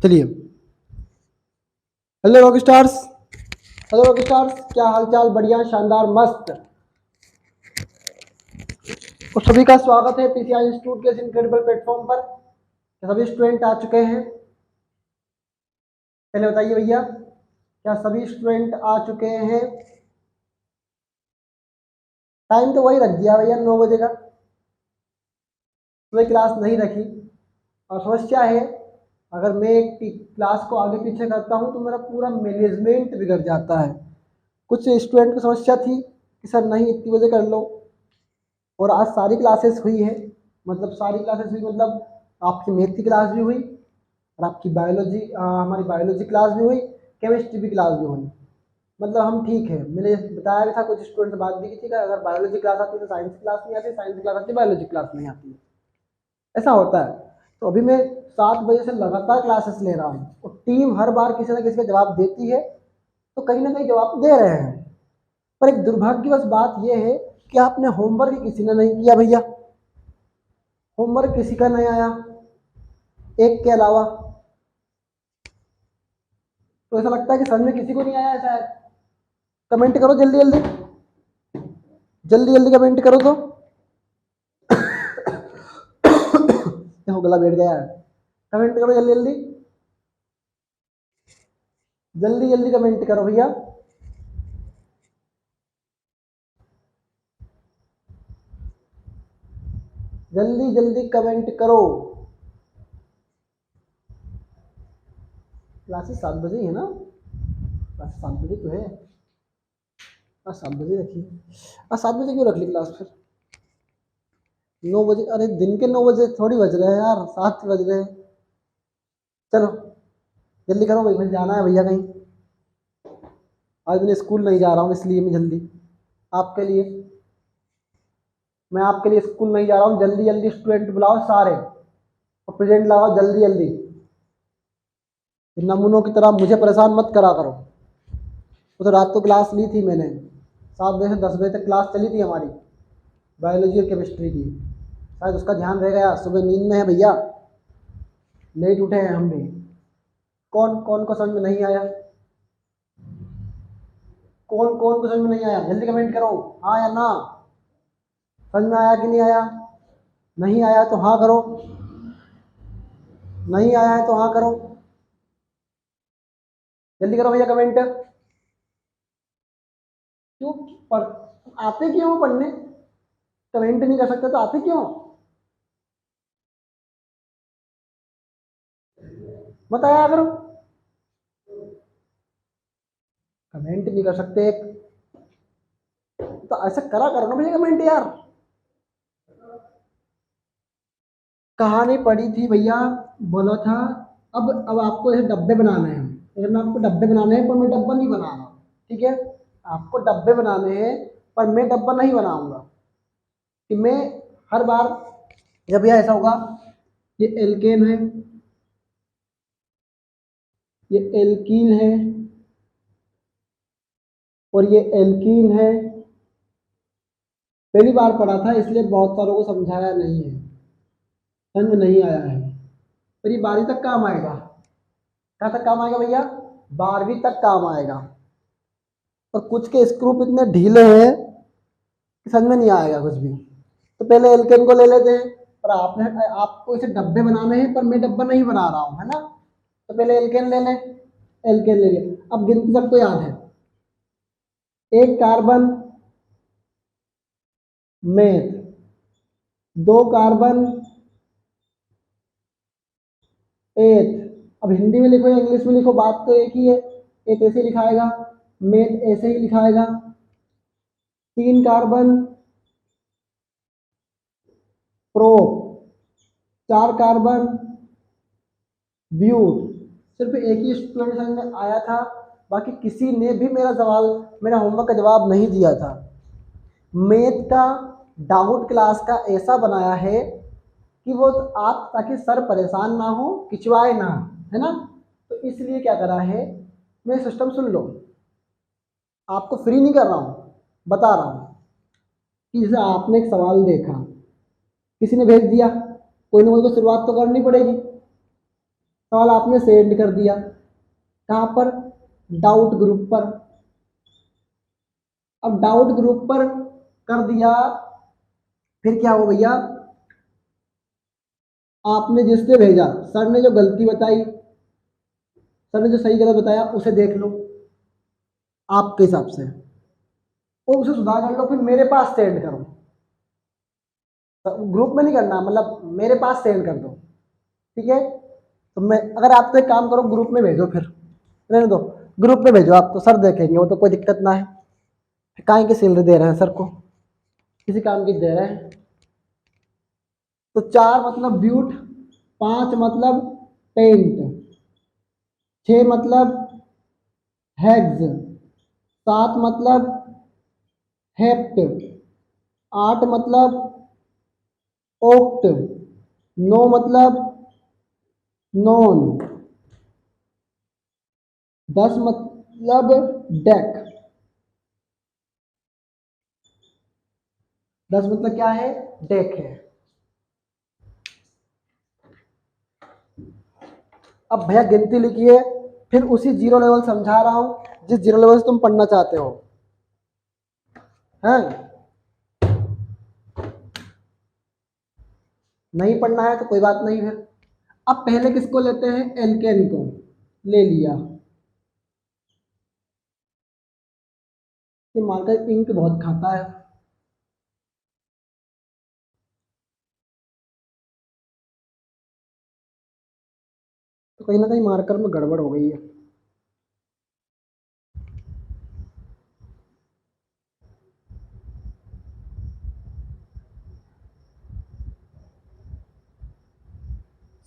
चलिए, hello rock stars. Hello rock stars, क्या हाल चाल? बढ़िया, शानदार, मस्त। तो सभी का स्वागत है पीसीआई इंस्टीट्यूट के इस इनक्रेडिबल प्लेटफॉर्म पर। सभी स्टूडेंट आ चुके हैं? पहले बताइए भैया, क्या सभी स्टूडेंट आ चुके हैं? टाइम तो वही रख दिया भैया, 9 बजे का। सुबह क्लास नहीं रखी और समस्या है, अगर मैं एक क्लास को आगे पीछे करता हूँ तो मेरा पूरा मैनेजमेंट बिगड़ जाता है। कुछ स्टूडेंट को समस्या थी कि सर नहीं, इतनी बजे कर लो, और आज सारी क्लासेस हुई है। मतलब सारी क्लासेस हुई, मतलब आपकी मैथ की क्लास भी हुई और आपकी बायोलॉजी, हमारी बायोलॉजी क्लास भी हुई, केमिस्ट्री की क्लास भी हुई। मतलब हम ठीक है। मैंने बताया भी था, कुछ स्टूडेंट से बात भी की थी कि अगर बायोलॉजी क्लास आती है तो साइंस क्लास नहीं आती, साइंस क्लास आती है बायोलॉजी क्लास नहीं आती है, ऐसा होता है। तो अभी मैं 7 बजे से लगातार क्लासेस ले रहा हूँ और टीम हर बार किसी ना किसी का जवाब देती है, तो कहीं ना कहीं जवाब दे रहे हैं। पर एक दुर्भाग्यवश बात यह है कि आपने होमवर्क किसी ने नहीं किया भैया। होमवर्क किसी का नहीं आया, एक के अलावा। तो ऐसा लगता है कि समझ में किसी को नहीं आया ऐसा है। कमेंट करो जल्दी जल्दी, जल्दी जल्दी कमेंट करो तो। देखो गला बैठ गया है। कमेंट करो जल्दी जल्दी, जल्दी जल्दी कमेंट करो भैया। जल्दी जल्दी कमेंट करो। क्लासेस 7 बजे ही है ना? क्लास 7 बजे तो है। हाँ, 7 बजे रखिए। 7 बजे क्यों रख ली क्लास फिर? 9 बजे? अरे दिन के 9 बजे थोड़ी बज रहे हैं यार, 7 बज रहे हैं। चलो जल्दी करो भाई, मुझे जाना है भैया कहीं। आज मैं स्कूल नहीं जा रहा हूँ, इसलिए मैं जल्दी आपके लिए, मैं आपके लिए स्कूल नहीं जा रहा हूँ। जल्दी जल्दी स्टूडेंट बुलाओ सारे और प्रेजेंट लगाओ जल्दी जल्दी। नमूनों की तरह मुझे परेशान मत करा करो। वो तो रात को क्लास ली थी मैंने, 7 बजे से 10 बजे तक क्लास चली थी हमारी बायोलॉजी और केमिस्ट्री की। शायद उसका ध्यान रह गया, सुबह नींद में है भैया, लेट उठे हैं हम भी। कौन कौन को समझ में नहीं आया? कौन कौन को समझ में नहीं आया? जल्दी कमेंट करो, हाँ या ना। समझ में आया कि नहीं आया? नहीं आया तो हाँ करो, नहीं आया है तो हाँ करो। जल्दी करो भैया कमेंट। क्यों? पढ़ आते क्यों हो पढ़ने? कमेंट नहीं कर सकते तो आते क्यों? बताया करो। कमेंट नहीं कर सकते तो ऐसा करा करो ना भैया कमेंट यार। कहानी पढ़ी थी भैया, बोला था। अब आपको ऐसे डब्बे बनाने हैं, लेकिन आपको डब्बे बनाने हैं पर मैं डब्बा नहीं बना रहा, ठीक है? आपको डब्बे बनाने हैं पर मैं डब्बा नहीं बनाऊंगा। कि मैं हर बार जब यह ऐसा होगा, ये एल्केन है, ये एल्कीन है और ये एल्कीन है। पहली बार पढ़ा था इसलिए बहुत सारों को समझाया नहीं है, समझ में नहीं आया है। पर ये 12वीं तक काम आएगा। कहाँ तक काम आएगा भैया? 12वीं तक काम आएगा। और कुछ के स्क्रू इतने ढीले हैं कि समझ में नहीं आएगा कुछ भी। तो पहले एल्केन को ले लेते हैं। पर आपने, आपको इसे डब्बे बनाने हैं पर मैं डब्बा नहीं बना रहा हूँ, है ना? तो पहले एल्केन ले लें। एल्केन ले लें। अब गिनती सबको याद है, एक कार्बन मेथ, 2 कार्बन एथ। अब हिंदी में लिखो या इंग्लिश में लिखो, बात तो एक ही है। एथ ऐसे लिखाएगा, मेथ ऐसे ही लिखाएगा। 3 कार्बन प्रो, 4 कार्बन ब्यूट। सिर्फ एक ही स्टूडेंट समझ में आया था, बाकी किसी ने भी मेरा सवाल, मेरा होमवर्क का जवाब नहीं दिया था। मैथ का डाउट क्लास का ऐसा बनाया है कि वो आप, ताकि सर परेशान ना हो, खिंचवाए ना, है ना? तो इसलिए क्या करा है, मैं सिस्टम सुन लो, आपको फ्री नहीं कर रहा हूँ, बता रहा हूँ कि जैसे आपने एक सवाल देखा, किसी ने भेज दिया, कोई ना कोई को शुरुआत तो करनी पड़ेगी। सवाल आपने सेंड कर दिया, कहाँ पर, डाउट ग्रुप पर। अब डाउट ग्रुप पर कर दिया, फिर क्या हो भैया, आपने जिसने भेजा, सर ने जो गलती बताई, सर ने जो सही गलत बताया उसे देख लो आपके हिसाब से और उसे सुधार कर लो, फिर मेरे पास सेंड करो। ग्रुप में नहीं करना, मतलब मेरे पास सेंड कर दो, ठीक है। तो मैं, अगर आप तो एक काम करो, ग्रुप में भेजो, फिर रहने दो, ग्रुप में भेजो आप, तो सर देखेंगे, वो तो कोई दिक्कत ना है। काहे की सैलरी दे रहे हैं सर को, किसी काम की दे रहे हैं। तो 4 मतलब ब्यूट, 5 मतलब पेंट, 6 मतलब हैग्स, 7 मतलब हेप्ट, 8 मतलब ओक्ट, 9 मतलब नॉन, 10 मतलब डेक। 10 मतलब क्या है, डेक है। अब भैया गिनती लिखिए, फिर उसी जीरो लेवल समझा रहा हूं जिस जीरो लेवल से तुम पढ़ना चाहते हो, हैं। नहीं पढ़ना है तो कोई बात नहीं। फिर अब पहले किसको लेते हैं, एल्केन को ले लिया। ये मार्कर इंक बहुत खाता है, तो कहीं ना कहीं मार्कर में गड़बड़ हो गई है।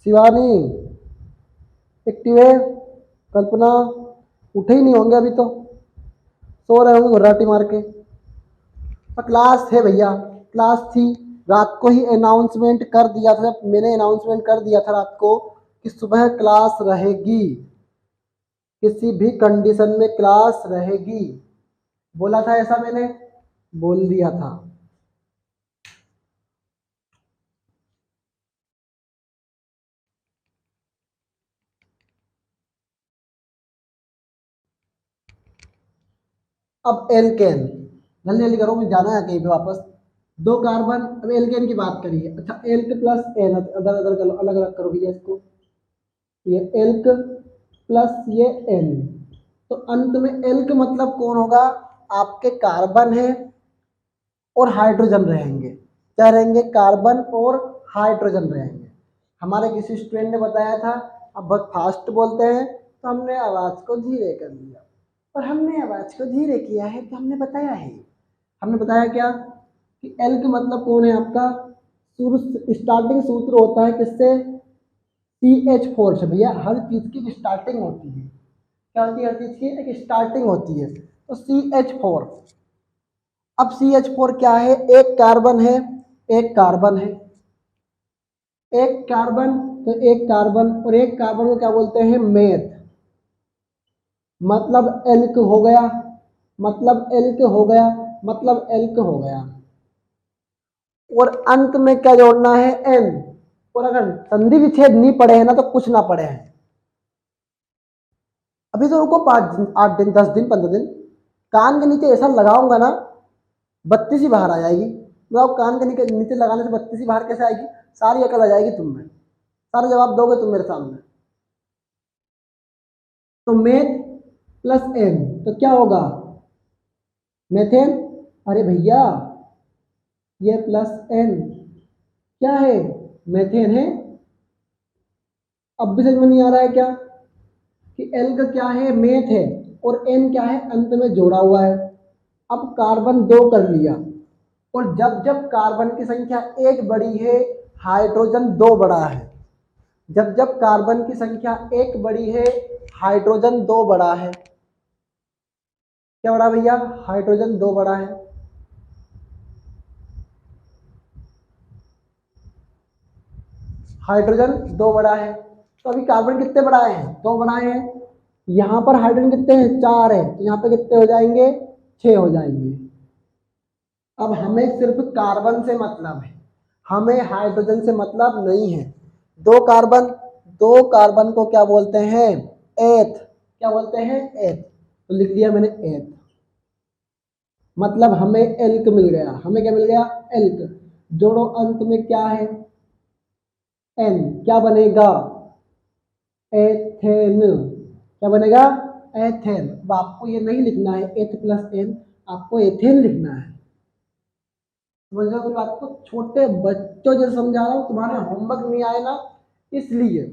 शिवानी एक्टिव है, कल्पना उठे ही नहीं होंगे अभी तो, सो रहे होंगे घुर्राटी मार के। तो क्लास है भैया, क्लास थी, रात को ही अनाउंसमेंट कर दिया था, मैंने अनाउंसमेंट कर दिया था रात को कि सुबह क्लास रहेगी, किसी भी कंडीशन में क्लास रहेगी, बोला था ऐसा मैंने, बोल दिया था। अब एल्केन, जल्दी जल्दी करो, मुझे जाना है कहीं पे वापस। 2 कार्बन, अब एल्केन की बात करिए। अच्छा, एल्क प्लस एन, अदर अदर करो, अलग अलग करो भैया इसको। ये एल्क प्लस ये एन, तो अंत में एल्क मतलब कौन होगा, आपके कार्बन है और हाइड्रोजन रहेंगे। क्या रहेंगे, कार्बन और हाइड्रोजन रहेंगे। हमारे किसी स्टूडेंट ने बताया था, अब बहुत फास्ट बोलते हैं तो हमने आवाज़ को धीरे कर दिया, और हमने आवाज़ को धीरे किया है तो हमने बताया है, हमने बताया क्या कि एल का मतलब कौन है आपका, स्टार्टिंग सूत्र होता है किससे, CH4 से। भैया हर चीज़ की स्टार्टिंग होती है, क्या होती है, हर चीज़ की एक स्टार्टिंग होती है, तो CH4। अब CH4 क्या है, एक कार्बन है, एक कार्बन है, एक कार्बन, तो एक कार्बन, और एक कार्बन को क्या बोलते हैं, मेथ। मतलब एल्क हो गया, मतलब एल्क हो गया, मतलब एल्क हो गया, और अंत में क्या जोड़ना है, एन। और अगर संधि विच्छेद नहीं पड़े हैं ना, तो कुछ ना पड़े हैं। अभी तो रुको, 5 8 दिन, 10 दिन, 15 दिन, कान के नीचे ऐसा लगाऊंगा ना, 32 ही बाहर आ जाएगी। मतलब कान के नीचे लगाने से 32 ही बाहर कैसे आएगी, सारी अकल आ जाएगी तुम में, सारे जवाब दोगे तुम मेरे सामने। तो मेथ प्लस एन, तो क्या होगा, मेथेन। अरे भैया ये प्लस एन क्या है, मेथेन है। अब भी समझ में नहीं आ रहा है क्या कि एल का क्या है, मेथ है, और एन क्या है, अंत में जोड़ा हुआ है। अब कार्बन 2 कर लिया, और जब जब कार्बन की संख्या 1 बड़ी है, हाइड्रोजन 2 बड़ा है। जब जब कार्बन की संख्या 1 बड़ी है, हाइड्रोजन 2 बड़ा है। क्या बड़ा भैया, हाइड्रोजन 2 बड़ा है। हाइड्रोजन 2 बड़ा है, तो अभी कार्बन कितने बढ़ाए हैं, 2 बढ़ाए हैं। यहाँ पर हाइड्रोजन कितने हैं, 4 है, तो यहाँ पे कितने हो जाएंगे, 6 हो जाएंगे। अब हमें सिर्फ कार्बन से मतलब है, हमें हाइड्रोजन से मतलब नहीं है। 2 कार्बन दो कार्बन को क्या बोलते हैं? एथ। क्या बोलते हैं? एथ। तो लिख दिया मैंने एथ। मतलब हमें एल्क मिल गया। हमें क्या मिल गया? एल्क। जोड़ो, अंत में क्या है? एन। क्या बनेगा? एथेन। क्या बनेगा? एथेन। अब आपको ये नहीं लिखना है एथ प्लस एन, आपको एथेन लिखना है। समझ रहे हो मेरी बात को? छोटे बच्चों जैसे समझा रहा हूँ, तुम्हारे होमवर्क नहीं आए ना इसलिए,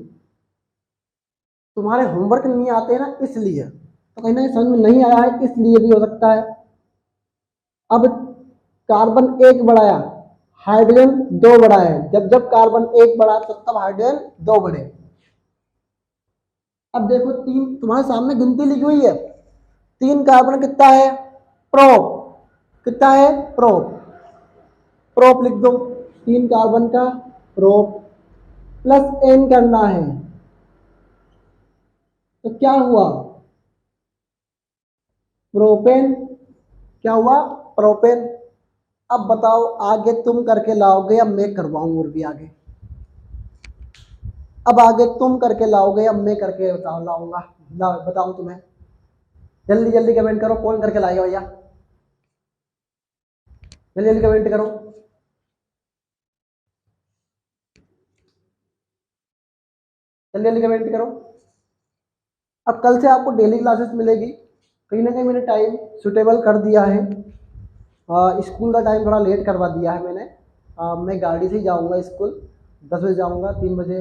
तुम्हारे होमवर्क नहीं आते ना इसलिए, तो कहीं ना कहीं समझ में नहीं आया है इसलिए भी हो सकता है। अब कार्बन एक बढ़ाया, हाइड्रोजन दो बढ़ा है। जब जब कार्बन एक बढ़ा तब तब हाइड्रोजन दो बढ़े। अब देखो तीन तुम्हारे सामने गिनती लिखी हुई है, तीन कार्बन कितना है? प्रोप। कितना है? प्रोप। प्रोप लिख दो, तीन कार्बन का प्रोप प्लस एन करना है। तो क्या हुआ? प्रोपेन। क्या हुआ? प्रोपेन। अब बताओ आगे तुम करके लाओगे या मैं करवाऊं? और भी आगे, अब आगे तुम करके लाओगे या मैं करके लाऊंगा? बताऊं तुम्हें? जल्दी जल्दी कमेंट करो, कौन करके लाएगा भैया? जल्दी जल्दी कमेंट करो। जल्दी जल्दी कमेंट करो। अब कल से आपको डेली क्लासेस मिलेगी। कहीं ना कहीं मैंने टाइम सुटेबल कर दिया है। स्कूल का टाइम थोड़ा लेट करवा दिया है मैंने। मैं गाड़ी से ही जाऊंगा स्कूल, 10 बजे जाऊंगा, 3 बजे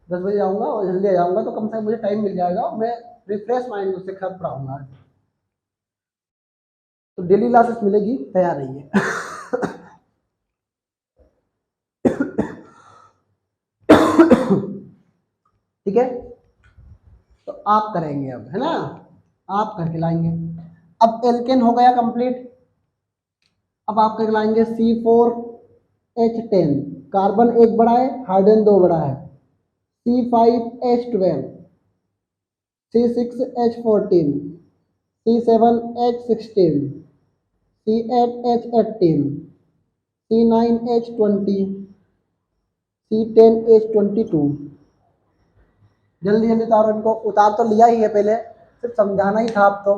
10 बजे जाऊंगा और जल्दी आ जाऊंगा, तो कम से कम मुझे टाइम मिल जाएगा और मैं रिफ्रेश माइंड उससे खत पढ़ाऊंगा। तो डेली क्लासेस मिलेगी, तैयार रहिए। ठीक है, तो आप करेंगे अब, है ना? आप करके लाएंगे। अब एल्केन हो गया कंप्लीट। अब आप करके लाएंगे C4H10। कार्बन एक बड़ा है, हाइड्रोजन दो बड़ा है। C5H12, C6H14, C7H16, C8H18, C9H20, C10H22। जल्दी जल्दी उतारो इनको। उतार तो लिया ही है पहले, सिर्फ समझाना ही था अब तो।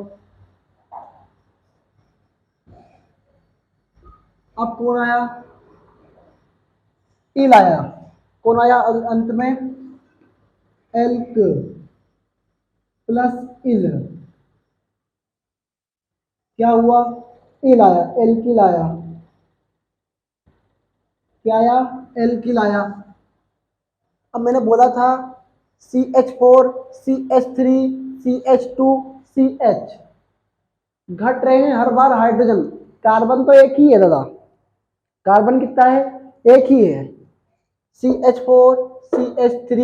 अब कौन आया? इल आया। कौन आया अंत में? एल्क प्लस इल। क्या हुआ? इल आया, एल्किल आया। क्या आया? एल्किल आया। अब मैंने बोला था CH4, CH3, CH2, CH। घट रहे हैं हर बार हाइड्रोजन। कार्बन तो एक ही है दादा, कार्बन कितना है? एक ही है। CH4, CH3,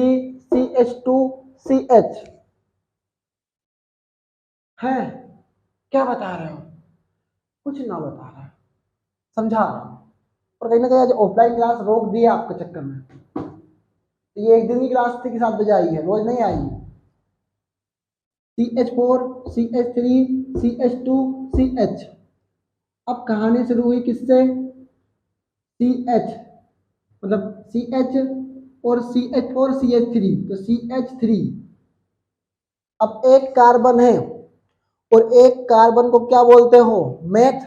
CH2, CH है। क्या बता रहे हो? कुछ ना बता रहा है, समझा रहा हूं। और कहीं ना कहीं आज ऑफलाइन क्लास रोक दी है आपके चक्कर में। ये एक दिन की क्लास थी कि 7 बजे आई है, रोज नहीं आई। CH4, CH3, CH2, CH। अब कहानी शुरू हुई किससे? CH, मतलब CH और CH4, CH3, तो CH3। अब एक कार्बन है और एक कार्बन को क्या बोलते हो? मेथ।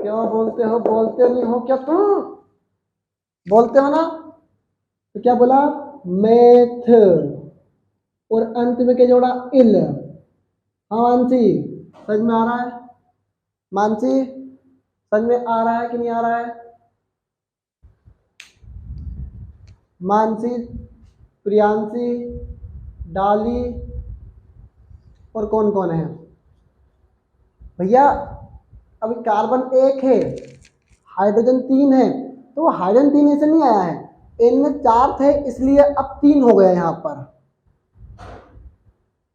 क्या बोलते हो? बोलते नहीं हो क्या तुम? बोलते हो ना? तो क्या बोला? मेथ। और अंत में क्या जोड़ा? इल। हाँ मानसी, समझ में आ रहा है? मानसी, समझ में आ रहा है कि नहीं आ रहा है? मानसी, प्रियांशी, डाली और कौन कौन है भैया? अभी कार्बन एक है, हाइड्रोजन तीन है, तो हाइड्रोजन तीन ऐसे नहीं आया है, इनमें चार थे इसलिए अब तीन हो गया यहां पर।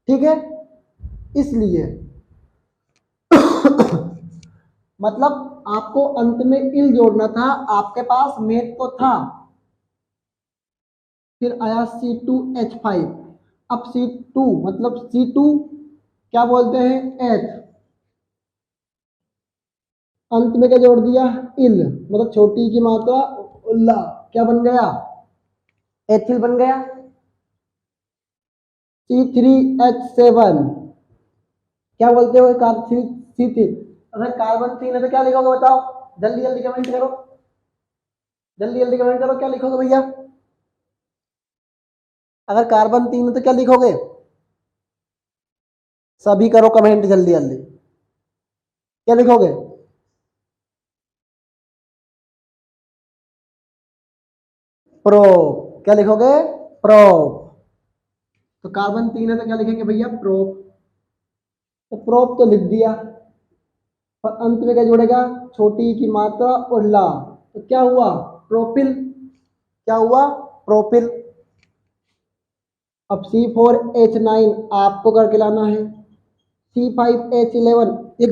ठीक है, इसलिए मतलब आपको अंत में इल जोड़ना था, आपके पास मेथ तो था। फिर आया C2H5। अब C2 मतलब C2 क्या बोलते हैं? एच। अंत में क्या जोड़ दिया? इल, मतलब छोटी की मात्रा उल्ला। क्या बन गया, एथिल बन गया, C3H7। क्या बोलते हो C3, अगर कार्बन 3 है तो क्या लिखोगे बताओ, जल्दी जल्दी कमेंट करो, जल्दी जल्दी कमेंट करो, क्या लिखोगे भैया, अगर कार्बन 3 है तो क्या लिखोगे, सभी करो कमेंट जल्दी जल्दी, क्या लिखोगे, प्रो, क्या लिखोगे, प्रो। तो कार्बन 3 है तो क्या लिखेंगे भैया, प्रो। तो प्रोप तो लिख दिया, और अंत में क्या जोड़ेगा, छोटी की मात्रा और ला, तो क्या हुआ, प्रोपिल, क्या हुआ, प्रोपिल। अब C4H9 आपको करके लाना है, C5H11, ये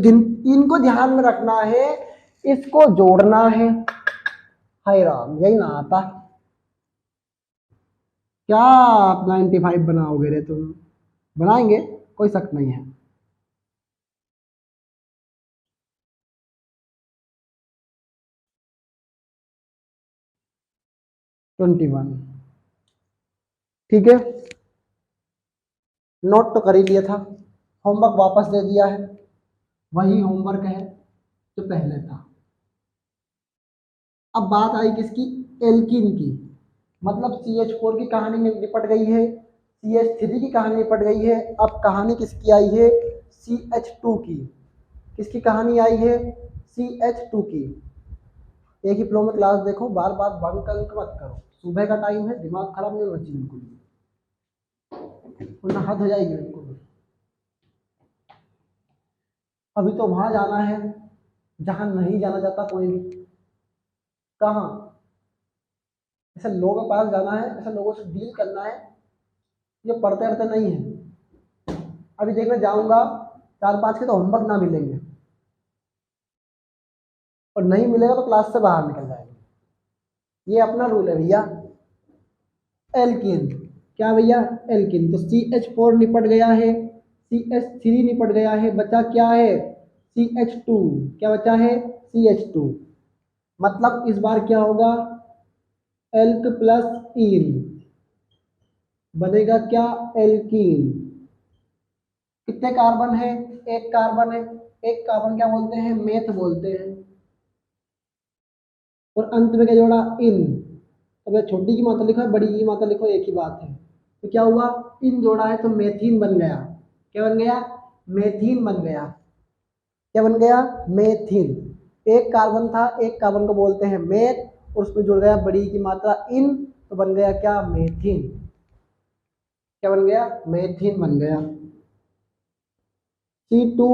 इनको ध्यान में रखना है, इसको जोड़ना है। हाय राम, यही ना आता, क्या आप 95 बनाओगे रे तुम, बनाएंगे, कोई शक नहीं है। ट्वेंटी वन, ठीक है, नोट तो कर ही लिया था, होमवर्क वापस दे दिया है, वही होमवर्क है जो पहले था। अब बात आई किसकी, एल्कीन की, मतलब CH4 की कहानी निपट गई है, CH3 की कहानी निपट गई है, अब कहानी किसकी आई है, CH2 की। किसकी कहानी आई है, CH2 की। एक ही फ्लो में क्लास देखो, बार बार बंक मत करो, सुबह का टाइम है, दिमाग खराब नहीं होना चाहिए बिल्कुल, वरना हद हो जाएगी बिल्कुल। अभी तो वहां जाना है जहां नहीं जाना चाहता कोई भी, कहाँ, ऐसे लोगों के पास जाना है, ऐसे लोगों से डील करना है जो पढ़ते पढ़ते नहीं है। अभी देखने जाऊंगा, 4-5 के तो होमवर्क ना मिलेंगे, और नहीं मिलेगा तो क्लास से बाहर निकल जाएंगे, ये अपना रूल है भैया। एल्किन, क्या भैया, एल्किन, तो CH4 निपट गया है, CH3 निपट गया है, बचा क्या है, CH2, क्या बचा है, CH2। मतलब इस बार क्या होगा, एल्क प्लस इन बनेगा क्या, एल्कीन। कितने कार्बन है, एक कार्बन है, एक कार्बन क्या बोलते हैं, मेथ बोलते हैं, और अंत में क्या जोड़ा, इन। अब छोटी की मात्रा लिखो बड़ी की मात्रा लिखो, एक ही बात है। तो क्या हुआ, इन जोड़ा है तो मेथीन बन गया, क्या बन गया, मेथीन बन गया, क्या बन गया, मेथीन। एक कार्बन था, एक कार्बन को बोलते हैं मेथ, और उसमें जुड़ गया बड़ी की मात्रा इन, तो बन गया क्या, मेथीन, क्या बन गया, मेथीन बन गया। C2,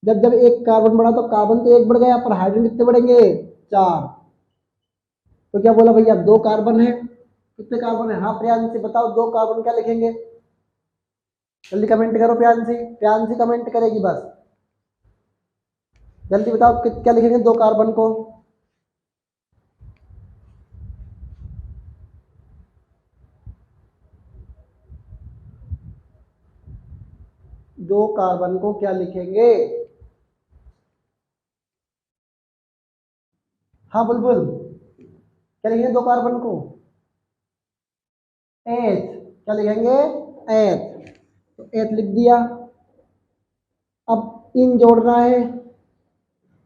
जब जब एक कार्बन बढ़ा तो कार्बन तो एक बढ़ गया, पर हाइड्रोजन कितने बढ़ेंगे, 4। तो क्या बोला भैया, 2 कार्बन है, कितने कार्बन है, हाँ प्रियांशी बताओ, 2 कार्बन क्या लिखेंगे, जल्दी कमेंट करो, प्रियांशी, प्रियांशी कमेंट करेगी बस, जल्दी बताओ क्या लिखेंगे 2 कार्बन को, दो कार्बन को क्या लिखेंगे, हाँ बुलबुल, क्या लिखेंगे 2 कार्बन को, एथ, क्या लिखेंगे, एथ, तो एथ लिख दिया। अब इन जोड़ना है,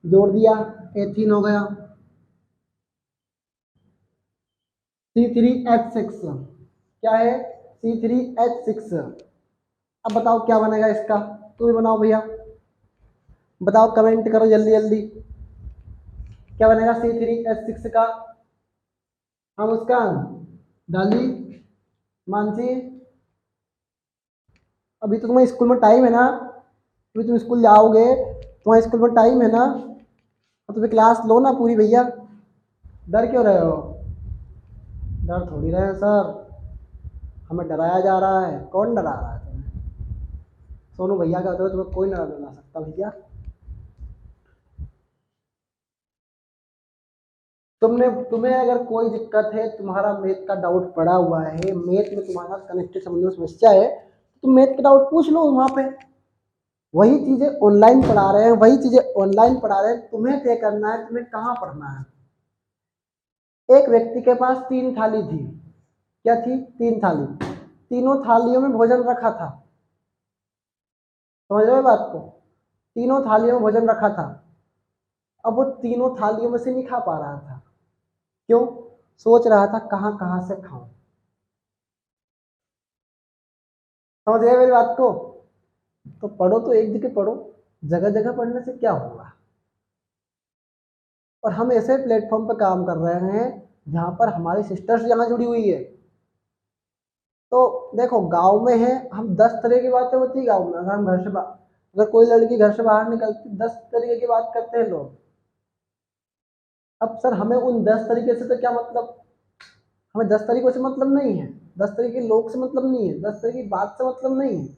जोड़ दिया, एथीन हो गया। C3H6, क्या है, C3H6। अब बताओ क्या बनेगा इसका, तू भी बनाओ भैया, बताओ कमेंट करो जल्दी जल्दी, क्या बनेगा C3H6 का, हाँ मुस्कान, डाली, मानसी, अभी तो तुम्हें स्कूल में टाइम है ना, अभी तुम स्कूल जाओगे, तुम्हारे स्कूल में टाइम है ना, तो तुम्हें क्लास लो ना पूरी भैया, डर क्यों रहे हो, डर थोड़ी रहे सर, हमें डराया जा रहा है, कौन डरा रहा है तुम्हें, सोनू भैया का होते हुए तुम्हें कोई डरा नहीं सकता भैया। तुम्हें अगर कोई दिक्कत है, तुम्हारा मैथ का डाउट पड़ा हुआ है, मैथ में तुम्हारा कनेक्टेड संबंधी समस्या है, तो तुम मैथ का डाउट पूछ लो वहाँ पे, वही चीज़ें ऑनलाइन पढ़ा रहे हैं, वही चीज़ें ऑनलाइन पढ़ा रहे हैं, तुम्हें तय करना है तुम्हें कहाँ पढ़ना है। एक व्यक्ति के पास 3 थाली थी। क्या थी? 3 थाली। तीनों थालियों में भोजन रखा था। समझ रहे हो बात को? तीनों थालियों में भोजन रखा था। अब वो तीनों थालियों में से नहीं खा पा रहा था। क्यों? सोच रहा था कहाँ कहाँ से खाऊं। समझ गए मेरी बात को? तो पढ़ो तो एक जगह पढ़ो, जगह जगह पढ़ने से क्या होगा। और हम ऐसे प्लेटफॉर्म पर काम कर रहे हैं जहाँ पर हमारी सिस्टर्स यहाँ जुड़ी हुई है। तो देखो गांव में है, हम 10 तरह की बातें होती है गांव में। अगर हम घर से अगर कोई लड़की घर से बाहर निकलती 10 तरीके की बात करते हैं लोग। अब सर हमें उन 10 तरीके से तो क्या मतलब, हमें 10 तरीकों से मतलब नहीं है, 10 तरीके के लोग से मतलब नहीं है, 10 तरीके की बात से मतलब नहीं है।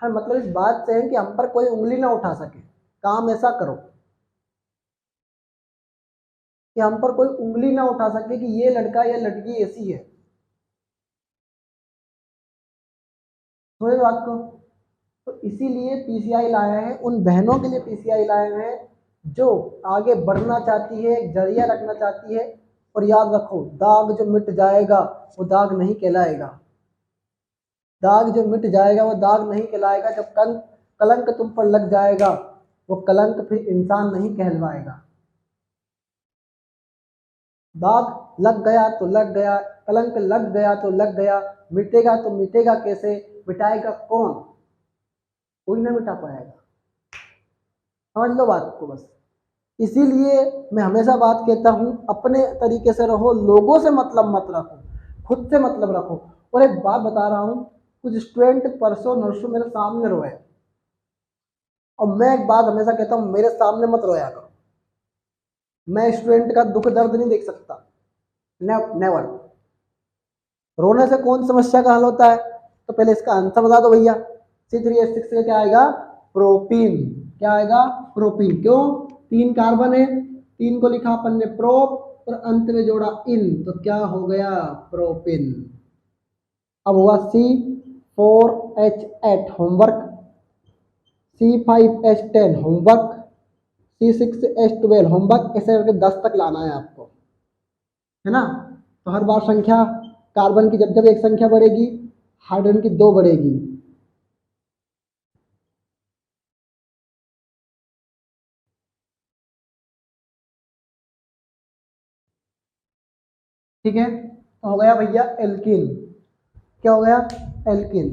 हमें मतलब इस बात से है कि हम पर कोई उंगली ना उठा सके। काम ऐसा करो कि हम पर कोई उंगली ना उठा सके कि ये लड़का या लड़की ऐसी है। समझे बात को? तो इसीलिए पीसीआई लाया है, उन बहनों के लिए पीसीआई लाए हैं जो आगे बढ़ना चाहती है, एक जरिया रखना चाहती है। और याद रखो, दाग जो मिट जाएगा वो दाग नहीं कहलाएगा। दाग जो मिट जाएगा वो दाग नहीं कहलाएगा। जब कलंक तुम पर लग जाएगा वो कलंक फिर इंसान नहीं कहलवाएगा। दाग लग गया तो लग गया, कलंक लग गया तो लग गया, मिटेगा तो मिटेगा कैसे, मिटाएगा कौन? कोई ना मिटा पाएगा। समझ लो बात को बस। इसीलिए मैं हमेशा बात कहता हूँ, अपने तरीके से रहो, लोगों से मतलब मत रखो, खुद से मतलब रखो। और एक बात बता रहा हूँ, कुछ स्टूडेंट परसों नरसों मेरे सामने रोए, और मैं एक बात हमेशा कहता हूँ, मेरे सामने मत रोया करो। मैं स्टूडेंट का दुख दर्द नहीं देख सकता, नेवर। रोने से कौन समस्या का हल होता है? तो पहले इसका आंसर बता दो भैया। C3H6 का क्या आएगा? प्रोपीन। क्या आएगा? प्रोपीन। क्यों? 3 कार्बन है, 3 को लिखा अपन ने प्रोप और अंत में जोड़ा इन, तो क्या हो गया? प्रोपीन। अब हुआ C4H8 homework, C5H10 homework, C6H12 homework. ऐसे करके 10 तक लाना है आपको, है ना? तो हर बार संख्या कार्बन की जब जब एक संख्या बढ़ेगी, हाइड्रोजन की 2 बढ़ेगी। ठीक है, तो हो गया भैया एल्किन। क्या हो गया? एल्किन।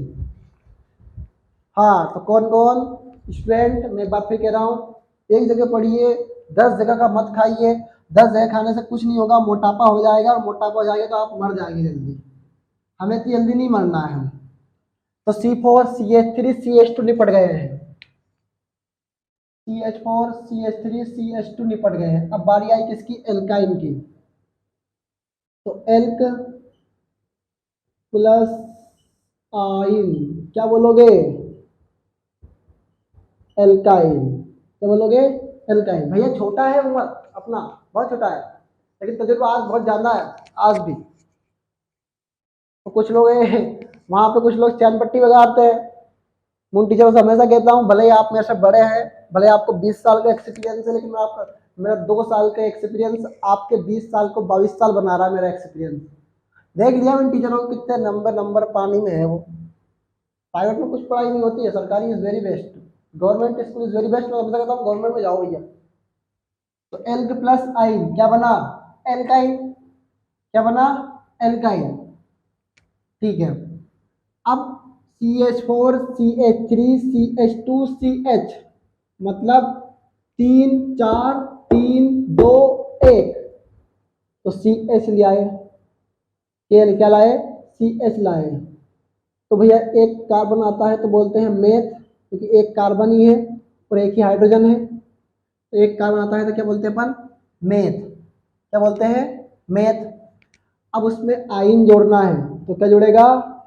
हाँ, तो कौन कौन स्टूडेंट, मैं एक बात फिर कह रहा हूँ, एक जगह पढ़िए, 10 जगह का मत खाइए। 10 जगह खाने से कुछ नहीं होगा, मोटापा हो जाएगा, और मोटापा हो जाएगा तो आप मर जाएंगे जल्दी। हमें तो जल्दी नहीं मरना है हम। तो C4CH3 CH2 निपट गए हैं, CH4CH3 CH2 निपट गए हैं। अब बारी आई किसकी? एल्काइन की। तो एल्क प्लस आइन, क्या बोलोगे? एल्काइन। क्या बोलोगे? एल्काइन। भैया छोटा है उम्र अपना, बहुत छोटा है, लेकिन तजुर्बा आज बहुत ज्यादा है आज भी। तो कुछ लोग वहां पे कुछ लोग चैन पट्टी बजाते हैं। मैं उन टीचरों से हमेशा कहता हूँ, भले ही आप मेरे से बड़े हैं, भले आपको 20 साल का एक्सपीरियंस है, लेकिन मैं आपका, मेरा 2 साल का एक्सपीरियंस आपके 20 साल को 22 साल बना रहा है मेरा एक्सपीरियंस। देख लिया इन टीचरों को कितने नंबर नंबर पानी में है वो। प्राइवेट में कुछ पढ़ाई नहीं होती है, सरकारी is very best, government school is very best. मैं हमेशा कहता हूँ गवर्नमेंट में जाओ भैया। तो एल्क प्लस आइन क्या बना? एल्काइन। क्या बना? एल्काइन। ठीक है। अब CH4CH3CH2CH, मतलब 3 4 3 2 1। तो CH ले आए, क्या लाए? CH लाए। तो भैया एक कार्बन आता है तो बोलते हैं मेथ, क्योंकि एक कार्बन ही है और एक ही हाइड्रोजन है। तो एक कार्बन आता है तो क्या बोलते हैं अपन? मेथ। क्या बोलते हैं? मेथ। अब उसमें आइन जोड़ना है तो क्या जुड़ेगा?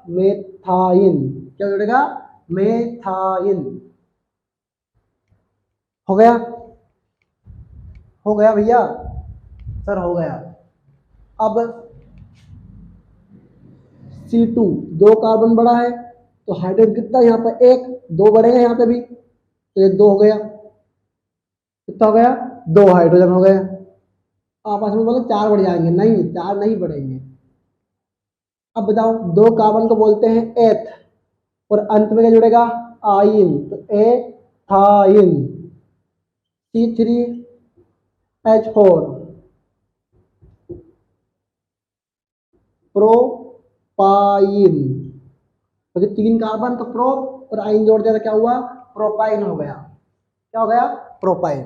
मेथाइन। क्या जुड़ेगा? मेथाइन। हो गया? हो गया भैया? सर हो गया। अब C2, 2 कार्बन बड़ा है तो हाइड्रोजन कितना यहाँ पर? 1, 2 बड़े हैं यहाँ पे भी, तो ये 2 हो गया। कितना हो गया? 2 हाइड्रोजन हो गया। आपस में बोले 4 बढ़ जाएंगे, नहीं 4 नहीं बढ़ेंगे। अब बताओ, 2 कार्बन को बोलते हैं एथ, और अंत में क्या जुड़ेगा, आइन, तो एथाइन। C3H4 प्रोपाइन, क्योंकि 3 कार्बन तो प्रो और आइन जोड़ दिया तो क्या हुआ, प्रोपाइन हो गया। क्या हो गया, प्रोपाइन।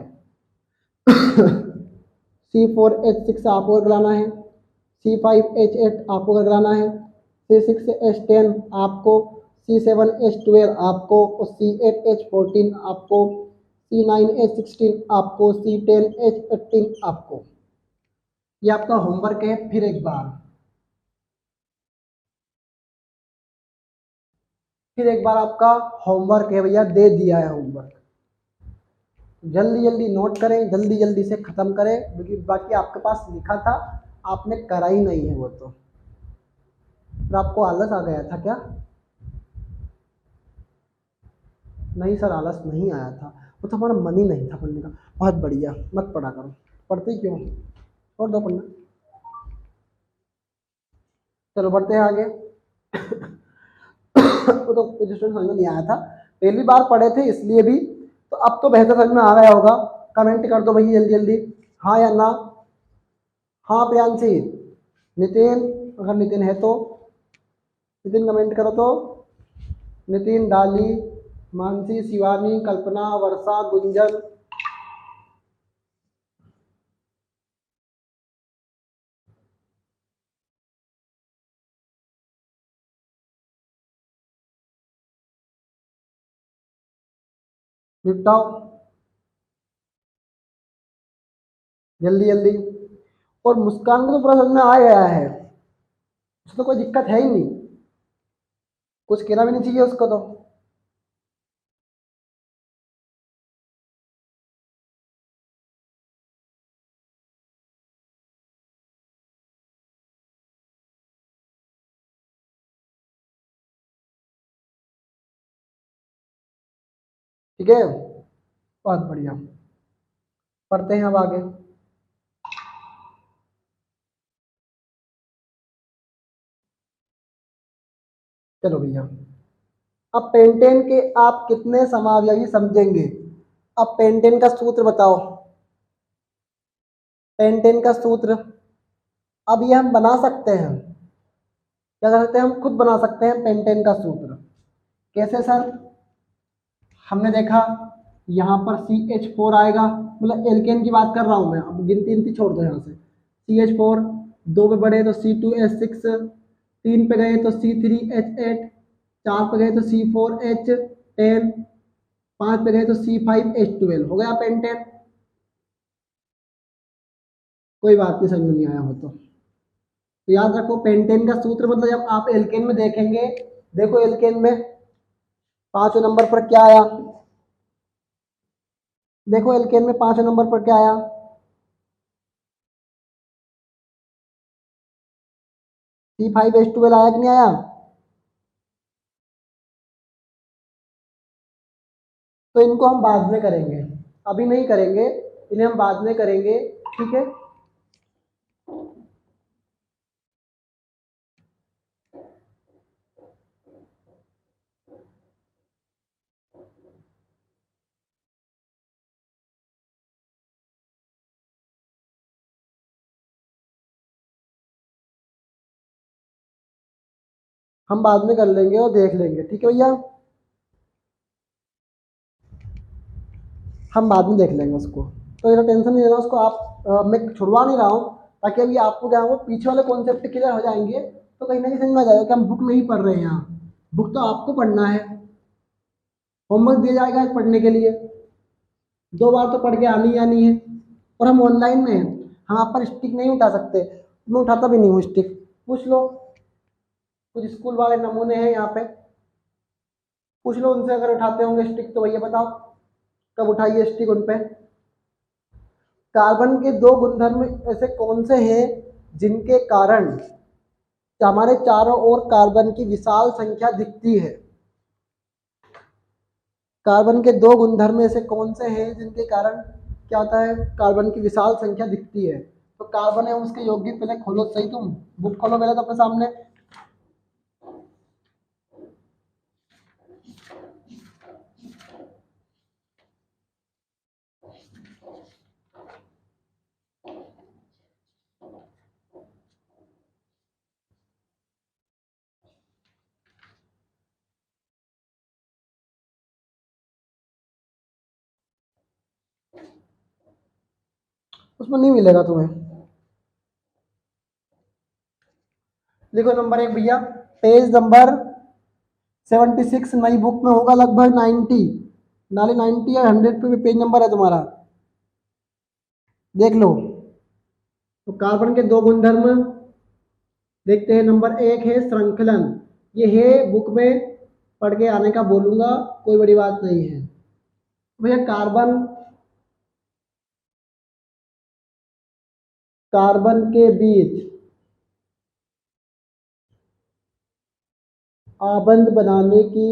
C4H6 आपको कराना है, C5H8 आपको कराना है, C6H10 आपको, C7H12 आपको, और C8H14 आपको, C9H16 आपको, C10H18 आपको। ये आपका होमवर्क है। फिर एक बार आपका होमवर्क है भैया, दे दिया है होमवर्क। जल्दी जल्दी नोट करें, जल्दी जल्दी से ख़त्म करें, क्योंकि बाकी आपके पास लिखा था, आपने करा ही नहीं है वो तो। फिर आपको आलस आ गया था क्या? नहीं सर, आलस नहीं आया था, वो तो हमारा मन ही नहीं था पढ़ने का। बहुत बढ़िया, मत पढ़ा करो। पढ़ते क्यों, छोड़ दो पढ़ना। चलो बढ़ते हैं आगे। वो तो कुछ स्टूडेंट समझ में नहीं आया था, पहली बार पढ़े थे इसलिए भी, तो अब तो बेहतर समझ में आ गया होगा। कमेंट कर दो भैया जल्दी जल्दी, हाँ या ना। हाँ प्रियांशी, नितिन, अगर नितिन है तो नितिन कमेंट करो तो। नितिन, डाली, मानसी, शिवानी, कल्पना, वर्षा, गुंजन। निपटाओ जल्दी जल्दी। और मुस्कान को तो पूरा समझ में आ गया है, उसको तो कोई दिक्कत है ही नहीं, कुछ कहना भी नहीं चाहिए उसको तो। ठीक है, बहुत बढ़िया। पढ़ते हैं अब आगे। चलो भैया, अब पेंटेन के आप कितने समावयवी समझेंगे? अब पेंटेन का सूत्र बताओ, पेंटेन का सूत्र। अब ये हम बना सकते हैं, क्या कर सकते हैं, हम खुद बना सकते हैं पेंटेन का सूत्र। कैसे सर? हमने देखा यहाँ पर CH4 आएगा, मतलब एल्केन की बात कर रहा हूँ मैं, अब गिनती गिनती छोड़ दो यहाँ से। CH4, 2 पे बढ़े तो C2H6, 3 पे गए तो C3H8, 4 पे गए तो C4H10, 5 पे गए तो C5H12। हो गया पेंटेन। कोई बात नहीं, समझ नहीं आया हो तो याद रखो पेंटेन का सूत्र, मतलब जब आप एल्केन में देखेंगे, देखो एल्केन में 5वें नंबर पर क्या आया, देखो एल्केन में 5वें नंबर पर क्या आया, C5H12 आया कि नहीं आया? तो इनको हम बाद में करेंगे, अभी नहीं करेंगे, इन्हें हम बाद में करेंगे। ठीक है, हम बाद में कर लेंगे और देख लेंगे। ठीक है भैया, हम बाद में देख लेंगे उसको, तो इतना टेंशन नहीं लेना उसको आप। मैं छुड़वा नहीं रहा हूँ, ताकि अभी आपको क्या हो, पीछे वाले कॉन्सेप्ट क्लियर हो जाएंगे, तो कहीं ना कहीं समझ में आ जाएगा कि हम बुक में ही पढ़ रहे हैं। यहाँ बुक तो आपको पढ़ना है, होमवर्क दिया जाएगा पढ़ने के लिए, 2 बार तो पढ़ के आनी ही आनी है। और हम ऑनलाइन में हैं, हम आप पर स्टिक नहीं उठा सकते, मैं उठाता भी नहीं हूँ स्टिक। पूछ लो, कुछ स्कूल वाले नमूने हैं यहाँ पे, पूछ लो उनसे, अगर उठाते होंगे स्टिक तो भैया बताओ कब उठाइए स्टिक उन पे। कार्बन के 2 गुणधर्म ऐसे कौन से हैं जिनके कारण हमारे चारों ओर कार्बन की विशाल संख्या दिखती है? कार्बन के 2 गुणधर्म ऐसे कौन से हैं जिनके कारण क्या होता है, कार्बन की विशाल संख्या दिखती है? तो कार्बन है उसके यौगिक पहले खोलो सही, तुम बुक खोलो पहले तो अपने सामने। उसमें नहीं मिलेगा तुम्हें। लिखो नंबर 1 भैया, पेज नंबर 76 नई बुक में होगा लगभग 90, नाले 90 या 100 पे पेज नंबर है तुम्हारा, देख लो। तो कार्बन के दो गुणधर्म देखते हैं। नंबर 1 है श्रृंखलन, ये है बुक में पढ़ के आने का बोलूंगा, कोई बड़ी बात नहीं है भैया। कार्बन, कार्बन के बीच आबंध बनाने की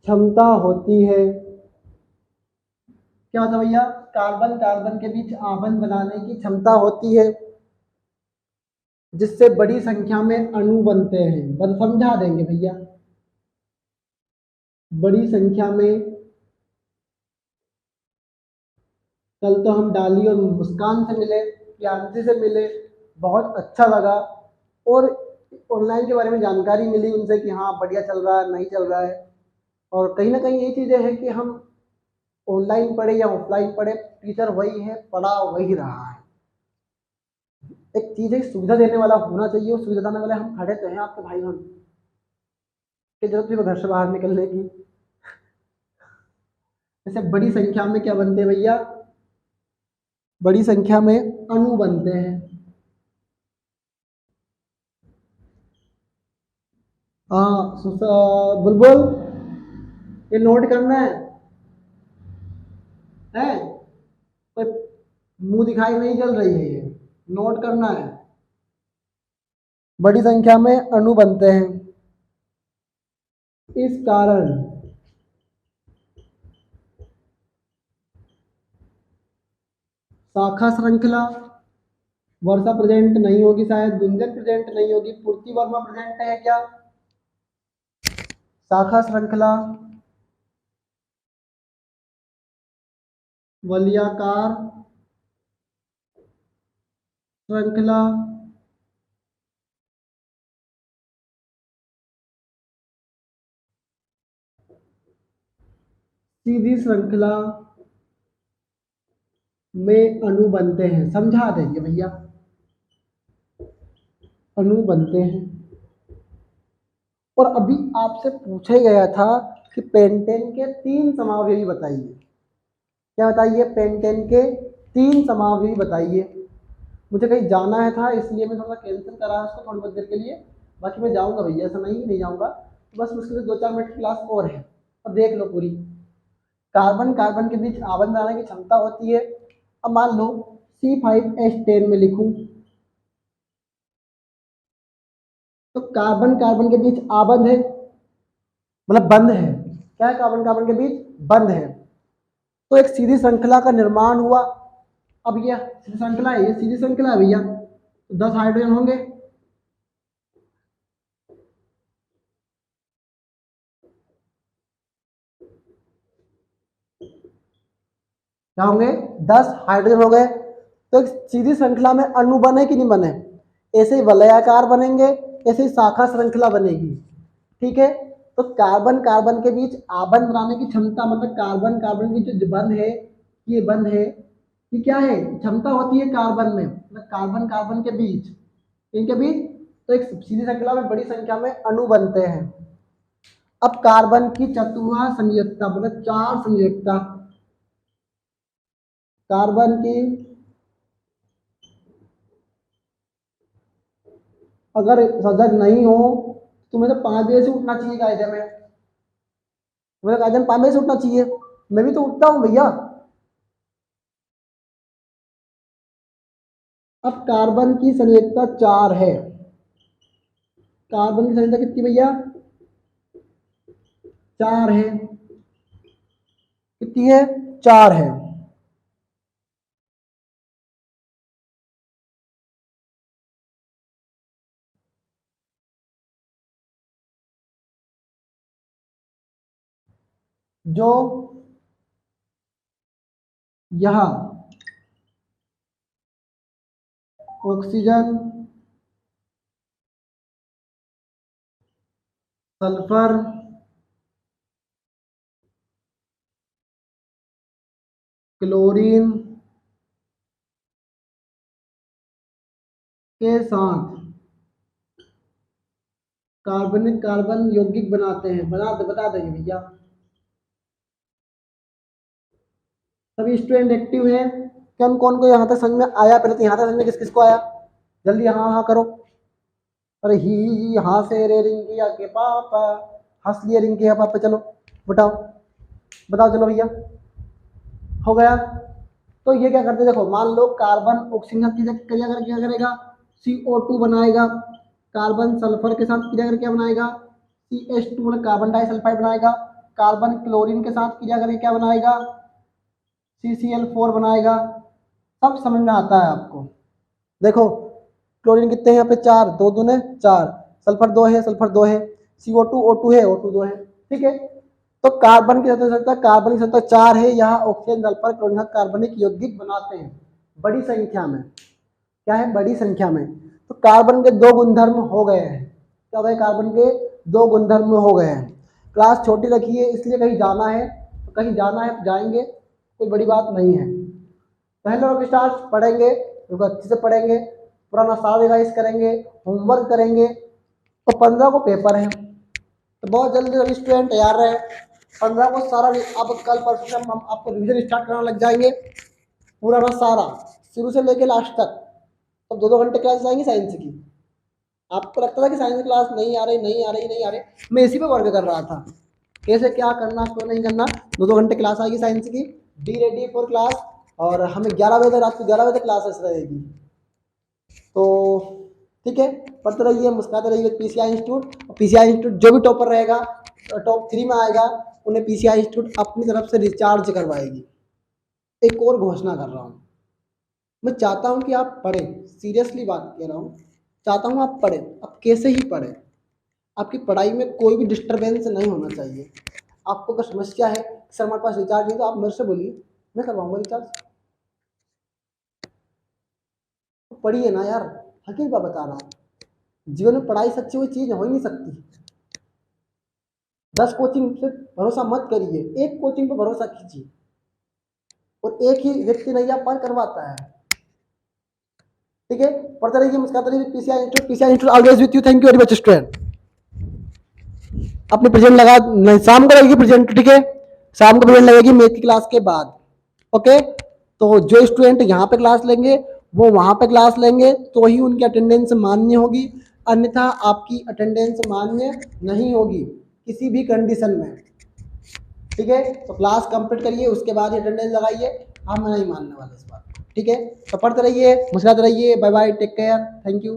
क्षमता होती है। क्या होता है भैया? कार्बन कार्बन के बीच आबंध बनाने की क्षमता होती है, जिससे बड़ी संख्या में अणु बनते हैं। बस समझा देंगे भैया, बड़ी संख्या में। कल तो हम डाली और मुस्कान से मिले, प्रियांशी से मिले, बहुत अच्छा लगा, और ऑनलाइन के बारे में जानकारी मिली उनसे कि हाँ बढ़िया चल रहा है, नहीं चल रहा है। और कहीं ना कहीं ये चीज़ें हैं कि हम ऑनलाइन पढ़े या ऑफलाइन पढ़े, टीचर वही है, पढ़ा वही रहा है। एक चीज़ है, सुविधा देने वाला होना चाहिए, और सुविधा देने वाले हम खड़े तो हैं आपके भाई बहन, कि जरूरत भी घर से बाहर निकलने की। जैसे बड़ी संख्या में क्या बनते हैं भैया? बड़ी संख्या में अणु बनते हैं। हाँ बुलबुल, ये नोट करना है कोई मुंह दिखाई नहीं चल रही है, ये नोट करना है। बड़ी संख्या में अणु बनते हैं, इस कारण शाखा श्रृंखला, वर्षा प्रेजेंट नहीं होगी, शायद गुंजन प्रेजेंट नहीं होगी, पूर्ति वर्मा प्रेजेंट है क्या? शाखा श्रृंखला, वलयाकार श्रृंखला, सीधी श्रृंखला में अणु बनते हैं। समझा देंगे भैया, अणु बनते हैं। और अभी आपसे पूछा गया था कि पेंटेन के 3 समावयवी बताइए। क्या बताइए? पेंटेन के 3 समावयवी बताइए। मुझे कहीं जाना है था, इसलिए मैं थोड़ा कैंसिल करा उसको थोड़ी बहुत देर के लिए, बाकी मैं जाऊंगा भैया, ऐसा नहीं जाऊंगा। तो बस मुश्किल से 2-4 मिनट की क्लास और है, अब देख लो पूरी। कार्बन कार्बन के बीच आबंध बनाने की क्षमता होती है। अब मान लो C5H10 में लिखूं, तो कार्बन कार्बन के बीच आबंध है, मतलब बंध है। क्या है? कार्बन कार्बन के बीच बंध है, तो एक सीधी श्रृंखला का निर्माण हुआ। अब ये सीधी श्रृंखला है, ये सीधी श्रृंखला है भैया, तो 10 हाइड्रोजन होंगे। क्या होंगे? 10 हाइड्रोजन हो गए। तो एक सीधी श्रृंखला में अणु बने कि नहीं बने? ऐसे ही वलयाकार बनेंगे, ऐसे ही शाखा श्रृंखला बनेगी। ठीक है, तो कार्बन कार्बन के बीच आबंध बनाने की क्षमता, मतलब कार्बन कार्बन के बीच जो बंध है, ये बंध है, ये क्या है? क्षमता होती है कार्बन में, मतलब कार्बन कार्बन के बीच, इनके बीच। तो एक सीधी श्रृंखला में बड़ी संख्या में अणु बनते हैं। अब कार्बन की चतुर्थ संयुक्ता, मतलब 4 संयुक्ता, कार्बन की अगर सजग नहीं हो, तुम्हें तो 5 बजे से उठना चाहिए कायदे में, तुम्हें कायदे में 5 बजे से उठना चाहिए। मैं भी तो उठता हूँ भैया। अब कार्बन की संयुक्ता 4 है। कार्बन की संयुक्ता कितनी भैया? 4 है। कितनी है? 4 है। जो यहाँ ऑक्सीजन, सल्फर, क्लोरीन के साथ कार्बन यौगिक बनाते हैं, बता देंगे भैया। सभी स्टूडेंट एक्टिव हैं? कौन कौन को यहाँ तक समझ में आया? पहले तो यहाँ तक समझ में किस किस को आया? जल्दी हाँ हाँ करो। अरे ही हाँ से रे रिंकिया के पापा, हंस लिए रिंकिया पापा। चलो बताओ चलो भैया, हो गया। तो ये क्या करते हैं, देखो मान लो कार्बन ऑक्सीजन की क्रिया करके क्या करेगा? CO2 बनाएगा। कार्बन सल्फर के साथ क्रिया करके क्या बनाएगा? CH2 मतलब कार्बन डाइसल्फाइड बनाएगा। कार्बन क्लोरीन के साथ क्रिया करके क्या बनाएगा? CCl4 बनाएगा। सब समझ में आता है आपको? देखो क्लोरीन कितने हैं यहाँ पे? 4, 2 दूने 4, सल्फर 2 है, CO2 O2 है, O2 2 है। ठीक है, तो कार्बन की संख्या 4 है। यहाँ ऑक्सीजन, सल्फर, क्लोरीन कार्बनिक यौगिक बनाते हैं बड़ी संख्या में। क्या है? बड़ी संख्या में। तो कार्बन के 2 गुणधर्म हो गए हैं। क्या हो गए? कार्बन के 2 गुणधर्म हो गए हैं। क्लास छोटी रखी है इसलिए कहीं जाना है तो कहीं जाना है जाएंगे, कोई बड़ी बात नहीं है। पहले लोग स्टार्ट पढ़ेंगे, उनको अच्छे से पढ़ेंगे, पुराना सारा रिवाइज करेंगे, होमवर्क करेंगे। तो 15 को पेपर है, तो बहुत जल्दी सभी स्टूडेंट तैयार रहे। 15 को सारा अब कल परसों से हम आपको रिविजन स्टार्ट कराने लग जाएंगे, पूरा सारा शुरू से लेके लास्ट तक। तो 2-2 घंटे क्लास आएंगी साइंस की। आपको लगता था कि साइंस क्लास नहीं आ रही, मैं इसी पे वर्क कर रहा था, कैसे क्या करना क्यों नहीं करना। 2-2 घंटे क्लास आएगी साइंस की, बी रेडी फॉर क्लास। और हमें 11 बजे तक, रात को 11 बजे तक क्लासेस रहेगी। तो ठीक है, पढ़ते रहिए, मुस्कुराते रहिए PCI इंस्टीट्यूट। PCI इंस्टीट्यूट जो भी टॉपर रहेगा, टॉप 3 में आएगा, उन्हें PCI इंस्टीट्यूट अपनी तरफ से रिचार्ज करवाएगी। एक और घोषणा कर रहा हूँ, मैं चाहता हूँ कि आप पढ़ें, सीरियसली बात कह रहा हूँ, चाहता हूँ आप पढ़ें। अब कैसे ही पढ़ें, आपकी पढ़ाई में कोई भी डिस्टर्बेंस नहीं होना चाहिए। आपको अगर समस्या है सर हमारे पास रिचार्ज नहीं, तो आप मेरे से बोलिए, मैं करवाऊंगा रिचार्ज। पढ़िए ना यार, हकीकत बात बता रहा हूँ, जीवन में पढ़ाई से अच्छी कोई चीज हो ही नहीं सकती। 10 कोचिंग पे भरोसा मत करिए, एक कोचिंग पे भरोसा कीजिए, और एक ही व्यक्ति नैया पार करवाता है। ठीक है, पढ़ते रहिए, मुस्कुराते रहिए। PCI institute always with you. Thank you very much student. अपनी प्रेजेंट लगा, नहीं शाम को लगेगी प्रेजेंट, ठीक है, शाम को प्रेजेंट लगेगी मैथ की क्लास के बाद। ओके, तो जो स्टूडेंट यहाँ पे क्लास लेंगे वो वहाँ पे क्लास लेंगे, तो ही उनकी अटेंडेंस मान्य होगी, अन्यथा आपकी अटेंडेंस मान्य नहीं होगी किसी भी कंडीशन में। ठीक है, तो क्लास कंप्लीट करिए, उसके बाद अटेंडेंस लगाइए, हम नहीं मानने वाले इस बात। ठीक है, तो पढ़ते रहिए, मुस्कुराते रहिए। Bye bye, take care, thank you.